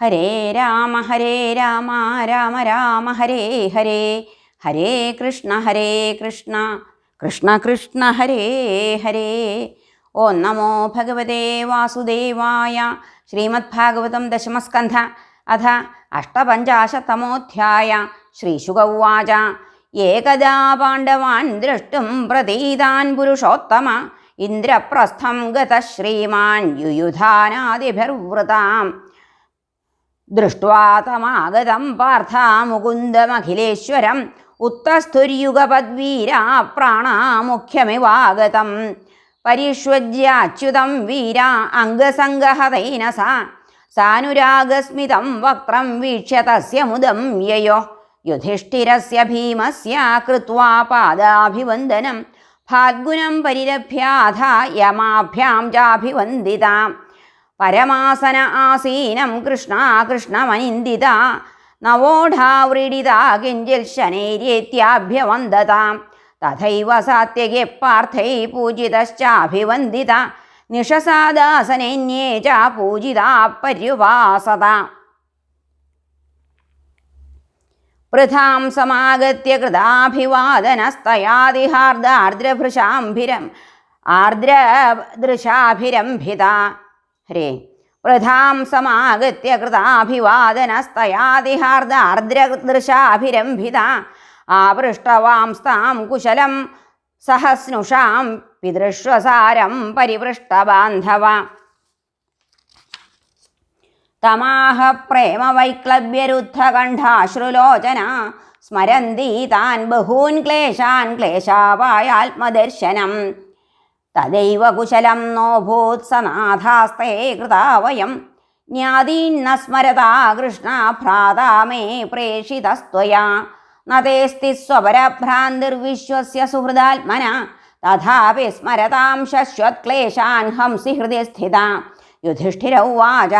ഹരേ രാമ രാമ രാമ ഹരേ ഹരേ, ഹരേ കൃഷ്ണ കൃഷ്ണ കൃഷ്ണ ഹരേ ഹരേ. ഓം നമോ ഭഗവതേ വാസുദേവായ. ശ്രീമദ്ഭാഗവതം ദശമസ്കന്ധ അഥ അഷ്ടപഞ്ചാശത്തമോധ്യായ. ശ്രീശുക ഉവാച. ഏകദാ പാണ്ഡവാൻ ദ്രഷ്ടും പ്രതീതാൻ പുരുഷോത്തമ ഇന്ദ്രപ്രസ്ഥം ഗതഃ ശ്രീമാൻ യുയുധാനാദിഭിർവൃതാം. ദൃഷ്ട്വാ തമാഗതം പാർത്ഥ മുകുന്ദമഖിലേശ്വരം ഉത്തസ്ഥുര്യുഗപദ്വീരാ പ്രാണാമുഖ്യമിവാഗതം. പരിഷ്വജ്യാച്യുതം വീര അംഗസംഗഹതൈന സാനുരാഗസ്മിതം വക്രം വീക്ഷ്യ തസ്യ മുദം യയോ യുധിഷ്ഠിരസ്യ ഭീമസ്യ കൃത്വാ പാദാഭിവന്ദനം ഫാൽഗുനം പരിരഭ്യാഥ യമാഭ്യാം ചാഭിവന്ദിതാം. പരമാസന ആസീനം കൃഷ്ണമനിന്ദിത നവോഢാവ്രീഡിത കിഞ്ചിൽ ശനൈര്യേത്യാഭ്യവന്ദതാം. തഥൈവ സാത്യകേ പാർത്ഥൈ പൂജിതശ്ചാഭിവന്ദിത നിഷസാദാസനന്യേ ച പൂജിതാ പര്യുപാസത. പൃഥാം സമാഗത്യ കൃതാഭിവാദനസ്തയാദിഹാർദ്രദൃശാഭിരംഭിത. ഹരേ. പൃഥാം സമാഗത്യ കൃതാഭിവാദനസ്തയാദിഹാർദ്രദൃശാഭിരംഭിത ആപൃഷ്ടവാംസ്താം കുശലം സഹസ്നുഷാം പിതൃഷ്വസാരം പരിപൃഷ്ടബാന്ധവ. തമാഹ പ്രേമവൈക്ലവ്യരുദ്ധകണ്ഠാശ്രുലോചന സ്മരന്തി താൻ ബഹൂൻ ക്ലേശാപായാത്മദർശനം. തദൈവ കുശലം നോഭൂത് സനാഥാസ്തേ കൃതാ വയം ജ്ഞാതീന്ന സ്മരതാ കൃഷ്ണ ഭ്രാതാ മേ പ്രേഷിതസ്ത്വയാ. നതേസ്തി സ്വപരഭ്രാന്തിർവിശ്വസ്യ സുഹൃദാത്മന തഥാപി സ്മരതാം ശശ്വത്ക്ലേശാൻ ഹംസി ഹൃദി സ്ഥിത. യുധിഷ്ഠിര ഉവാച.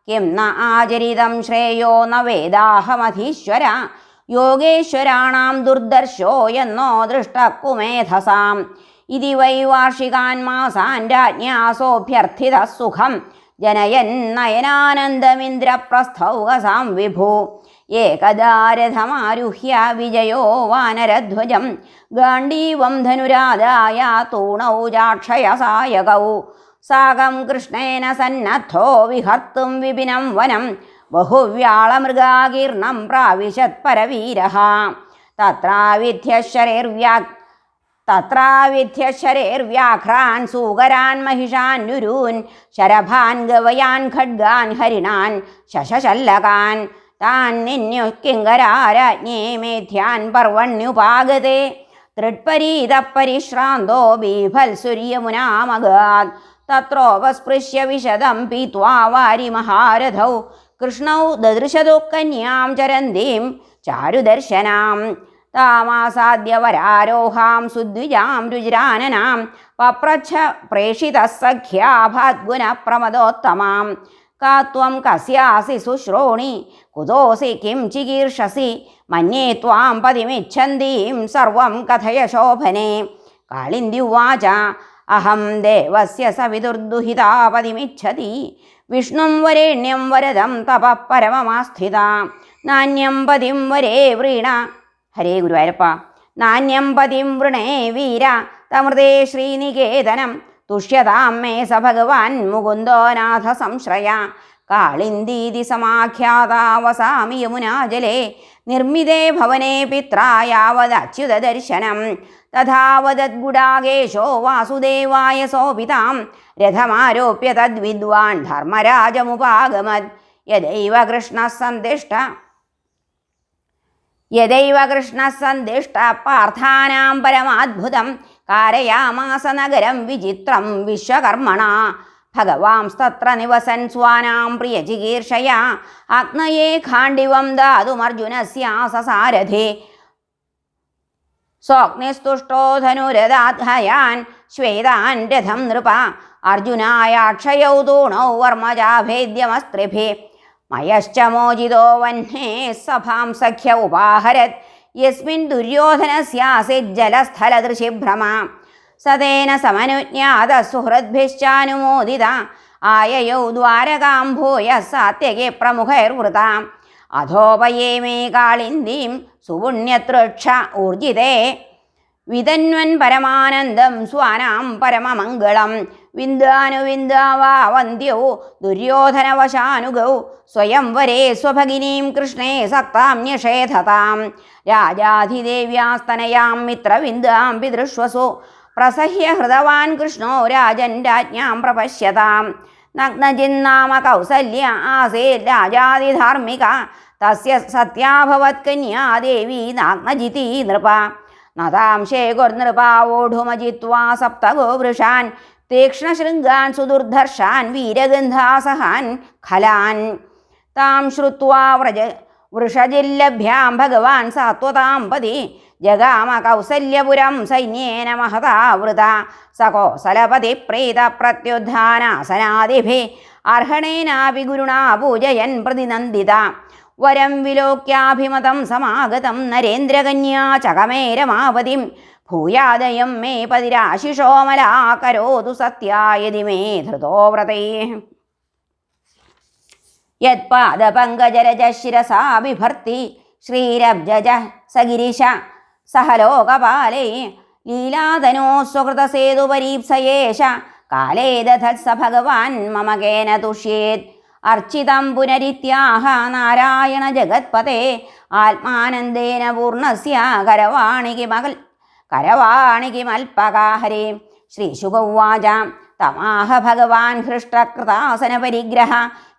കിം ന ആചരിതം ശ്രേയോ ന വേദാഹമധീശ്വര യോഗേശ്വരാണാം ദുർദർശോ എന്നോ ദൃഷ്ടക്കുമേധസാം. ഇതി വൈ വാർഷികാൻ മാസാൻ രാജ്ഞാസോഭ്യർത്ഥിത സുഖം ജനയൻ നയനാനന്ദമിന്ദ്രപ്രസ്ഥൗകസാം വിഭു. ഏകദാ രഥമാരുഹ്യ വിജയോ വാനരധ്വജം ഗാണ്ഡീവം ധനുരാദായ തൂണൗ ചാക്ഷയസായകൗ. സാകം കൃഷ്ണേന സന്നദ്ധോ വിഹർത്തും വിപിനം വനം ബഹുവ്യാളമൃഗാകീർണം പ്രാവിശത് പരവീരഃ. തത്രാവിധ്യശരേർവ്യാഘ്രാൻ സൂകരാൻ മഹിഷാൻ നുരൂൻ ശരഭാൻ ഗവയാൻ ഖഡ്ഗാൻ ഹരിണാൻ ശശശല്ലകാൻ. താൻ നിന്യു കിങ്കരാരാജ്ഞേ മേധ്യാൻ പർവണ്യുപാഗതേ തൃട്പരീത പരിശ്രാന്തോ ബീഭത്സുര്യമുനാമഗാത്. തത്രോപസ്പൃശ്യ വിശദം പീത്വാ വാരിമഹാരഥൗ കൃഷ്ണൗ ദദൃശതു കന്യാം ചരന്തീം ചാരുദർശനാം. താമാസാദ്യ വരാരോഹാം സുദ്വിജാം രുജിരാനനാം പപ്രച്ഛ പ്രേഷിതഃ സഖ്യാ ഭാദ്ഗുന പ്രമദോത്തമാം. കാ ത്വം കസ്യാസി ശുശ്രോണി കുതോസി കിം ചികീർഷസി മന്യേ ത്വാം പതിമിച്ഛന്തീം സർവം കഥയ ശോഭനേ. കാളിന്ദി ഉവാച. അഹം ദേവസ്യ സവിതുർദുഹിതാ പതിമിച്ഛതി വിഷ്ണും വരേണ്യം വരദം തപഃ പരമമാസ്ഥിത. നാന്യം പതിം വരേ വ്രീണ. ഹരേ ഗുരുവായൂരപ്പ. നാന്യം പതിം വൃണേ വീര തമൃതേ ശ്രീനികേതനം തുഷ്യതാം മേ സ ഭഗവാൻ മുകുന്ദോ നാഥ സംശ്രയ. കാളിന്ദീതി സമാഖ്യാതാ വസാമി യമുനാജലേ നിർമ്മിതേ ഭവനേ പിത്രാ യാവദച്യുതദർശനം. തഥാവദദ്ഗുഡാകേശോ വാസുദേവായ സോപിതാം രഥമാരോപ്യ തദ്വിദ്വാൻ ധർമ്മരാജമുപാഗമത്. യദൈവ കൃഷ്ണഃ സന്ദിഷ്ട പാർത്ഥാനാം പരമാദ്ഭുതം കാരയാമാസ നഗരം വിചിത്രം വിശ്വകർമ്മണ. ഭഗവാംസ്തത്ര നിവസൻ സ്വാനാം പ്രിയചികീർഷയാ ആഗ്നയേ ഖാണ്ഡിവം ദാതുമർജുനസ്യാസസാരഥേ. സ്വഗ്നിസ്തുഷ്ടോ ധനുരദാധ്യാൻ ശ്വേതാൻ രഥം നൃപ അർജുനായാക്ഷയൗ തൂണൗ വർമ്മജാഭേദ്യമസ്ത്രിഭിः. മയശ്ച മോചിതോ വഹ്നേ സഭാം സഖ്യ ഉപാഹരത് യസ്മിൻ ദുര്യോധനസ്യാസിത് ജലസ്ഥലദൃശിഭ്രമ. സതേന സമനുജ്ഞാത സുഹൃദ്ഭിശ്ചാനുമോദിത ആയയൗ ദ്വാരകാം ഭൂയ സാത്യകെ പ്രമുഖൈർവൃതാം അധോപയേമേ കാളിന്ദീം സുപുണ്യതൃക്ഷ ഊർജിതേ വിതന്വൻ പരമാനന്ദം സ്വാനാം പരമമംഗളം വിന്ദാനുവിന്ദാവാ വന്ദ്യൗ ദുര്യോധനവശാനുഗൗ സ്വയംവരേ സ്വഭഗിനീം കൃഷ്ണേ സക്താം ന്യഷേധതാം രാജാധിദേവ്യാസ്തനയാം മിത്രവിന്ദാം പിതൃഷ്വസു പ്രസഹ്യ ഹൃതവാൻ കൃഷ്ണോ രാജൻ രാജ്ഞാം പ്രപശ്യതാം നഗ്നജിന്നാമ കൗസല്യ ആസേ രാജാതിധാർമ്മിക തസ്യ സത്യാഭവത്കന്യാ ദേവി നാഗ്നജിതി നൃപ നതാം ശേഖുർനൃപാവോഢുമജിത്വാ സപ്തഗോ വൃഷാൻ തീക്ഷ്ണശൃംഗാൻ സുദുർധർഷാൻ വീരഗന്ധാസഹാൻ ഖലാൻ താം ശ്രുത്വാ വൃഷജില്ലഭ്യാം ഭഗവാൻ സാത്വതാം പതി ജഗാമ കൗസല്യപുരം സൈന്യേന മഹതാവൃത സകോസലപതി പ്രീത പ്രത്യുദ്ധാനാസനാദിഭി അർഹണേനാപി ഗുരുണാ പൂജയൻ പ്രതിനന്ദിത വരം വിലോക്യാഭിമതം സമാഗതം നരേന്ദ്രകന്യാ ചകമേരമാപതിം ഭൂയാദയം മേ പതിരാശിഷോമലാകരോതു സത്യായതി മേ ധൃതോ വ്രതൈ യത്പാദപങ്കജരജ ശിരസാ ബിഭർത്തി ശ്രീരബ്ജജ സഗിരിശ സഹലോകപാലേ ലീലാധനോ സ്വകൃതസേതുപരീപ്സയേശ കാലേ ദധത്സ ഭഗവാൻ മമ കേന തുഷ്യേത് അർച്ചിതം പുനരിത്യാഹ നാരായണ ജഗത്പതേ ആത്മാനന്ദേന പൂർണ്ണസ്യ കരവാണികിമൽപകാഹരേ ശ്രീശുകൗവാച തമാഹ ഭഗവാൻ ഹൃഷ്ടകൃതാസന പരിഗ്രഹ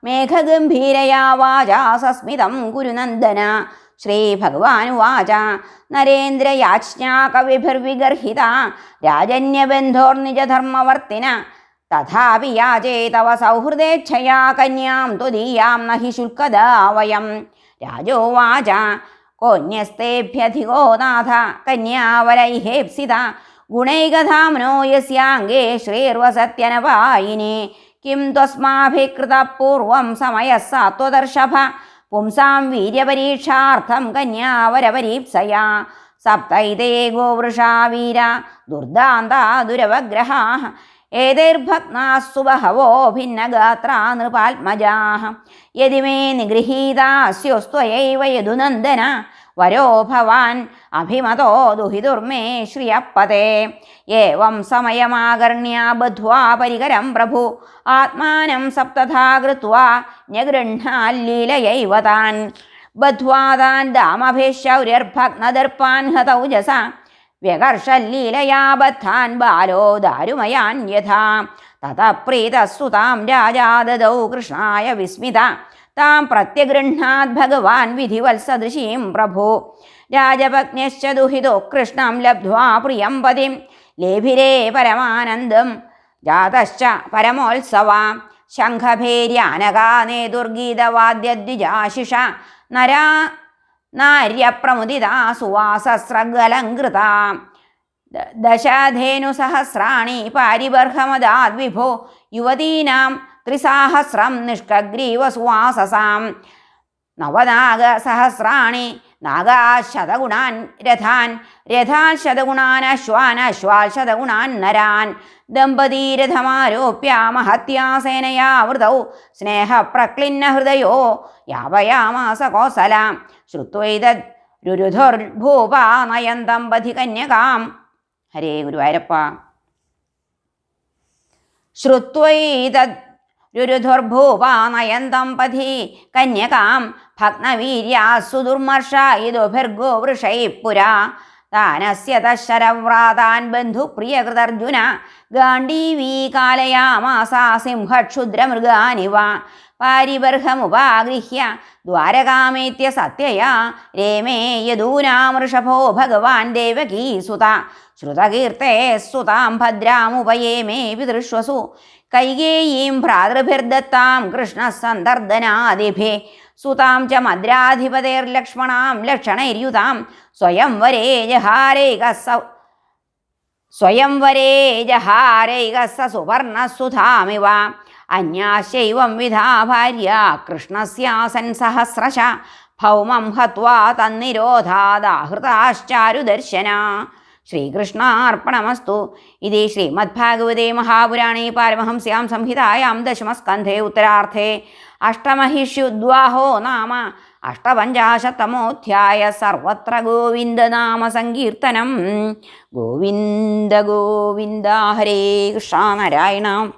മേഘഗംഭീരയാ വാചാ സസ്മിതം കുരുനന്ദന ശ്രീഭഗവാനുവാച നരേന്ദ്രയാജ്ഞാകവിഭിർവിഗർഹിത രാജന്യബന്ധോർനിജധർമ്മവർത്തിന തഥാപി യാചേ തവ സൗഹൃദേച്ഛയാ കന്യാം ത്വദീയാം നഹി ശുൽക്കദാ വയം രാജോവാച കോന്യസ്തേഭ്യധികോ നാഥ കന്യാവരൈഹേപ്സിത ഗുണൈകധാംനോ യസ്യാംഗേ ശ്രീർവസത്യനപായിനി കിം ത്വസ്മാഭികൃത പൂർവം സമയഃ സാത്വദർശഭ പുംസാം വീര്യപരീക്ഷാർത്ഥം കന്യാവരപരീപ്സയാ സപ്തൈതേ ഗോവൃഷാ വീര ദുർദാന്താ ദുരവഗ്രഹാഃ ഏതൈർഭഗ്നാസ്സു ബഹവോ ഭിന്നഗാത്രാ നൃപാത്മജാഃ യദി മേ നിഗൃഹീതാസ്യുസ്ത്വയൈവ യദുനന്ദന വരോ ഭവാൻ അഭിമതോ ദുഹിതുർമേ ശ്രിയപ്പതേ ഏവം സമയമാകർണ്യ ബദ്ധ്വാ പരികരം പ്രഭു ആത്മാനം സപ്തഥാ കൃത്വാ ന്യഗൃഹ്ണാല്ലീലയൈവ താൻ ബദ്ധ്വാ താൻ ദാമഭിശൗര്യർഭഗ്നദർപ്പാൻ ഹതൗജസ വ്യകർഷല്ലീലയാ ബദ്ധാൻ ബാലോ ദാരുമയാൻ യഥാ തതഃ പ്രീതസ്സുതാം രാജാ ദദൗ കൃഷ്ണായ വിസ്മിത താം പ്രത്യഗൃഹ്ണാത് ഭഗവാൻ വിധിവത്സദൃശീം പ്രഭു രാജപത്ന്യശ്ച ദുഹിതോ കൃഷ്ണം ലബ്ധ്വാ പ്രിയം പതിം ലേഭിരേ പരമാനന്ദം ജാതശ്ച പരമോത്സവ ശംഖഭേര്യാനകാ നേതുർഗീതവാദ്യദ്വിജാശിഷ നരാ നാര്യപ്രമുദിതാ സുവാസസ്രഗലങ്കൃത ദശധേനുസഹസ്രാണി പാരിബർഹമദാദ്വിഭോ യുവതീനാം ത്രിസാഹസ്രം നിഷ്കഗ്രീവസുവാസസാം നവനാഗസഹസ്രാണി നാഗാശതഗുണാൻ രഥാൻ രഥാൻ ശതഗുണാൻ അശ്വാൻ അശ്വാൽ ശതഗുണാൻ നരാൻ ദമ്പതീരഥമാരോപ്യ മഹത്യാസേനയാ വൃതൗ സ്നേഹപ്രക്ലിന്ന ഹൃദയോ യാവയാമാസ കോസലാം ശ്രുത്വൈതദ് രുരുധുർഭൂപാ നയന്തം ബധി കന്യകാം. ഹരേ ഗുരുവായൂരപ്പ. ശ്രുത്വൈതദ് രുരുധുർഭൂപാ നയന്തം പഥി കന്യകാം ഭഗ്നവീര്യാസ്സു ദുർമർഷ ഇതുഭിർഗോ വൃഷൈ പുരാ താനസ്യ തശരവ്രാതാൻ ബന്ധുപ്രിയകൃതർജുന ഗാണ്ഡീവീ കാലയാമാസാ സിംഹക്ഷുദ്രമൃഗാനിവ പാരിബർഹമുപാഗൃഹ്യ ദ്വാരകാമേത്യ സത്യയാ രേമേ യദൂനാമൃഷഭോ ഭഗവാൻ ദേവകീസുത ശ്രുതകീർത്തേ സുതാം ഭദ്രാമുപയേമേ പിതൃഷ്വസു കൈകേയീം ഭ്രാതൃഭിർദത്താം കൃഷ്ണസന്ദർദനാദിഭേ സുതാം ച മദ്രാധിപതേർലക്ഷ്മണാം ലക്ഷണൈര്യുതാം സ്വയംവരേ ജഹാരൈകസ്സ സുവർണസുധാമിവ അന്യാശൈവം വിധാ ഭാര്യ കൃഷ്ണസ്യാസൻ സഹസ്രശ ഭൗമം ഹത്വാ തന്നിരോധാദാഹൃതാശ്ചാരുദർശന. ശ്രീകൃഷ്ണാർപ്പണമസ്തു. ഇതി ശ്രീമദ്ഭാഗവതേ മഹാപുരാണേ പാരമഹംസ്യാം സംഹിതായാം ദശമസ്കന്ധേ ഉത്തരാർത്ഥേ അഷ്ടമഹിഷ്യുദ്വാഹോ നാമ അഷ്ടപഞ്ചാശത്തമോധ്യായ. സർവത്ര ഗോവിന്ദനാമ സങ്കീർത്തനം. ഗോവിന്ദ ഗോവിന്ദ. ഹരേ കൃഷ്ണ. നാരായണ.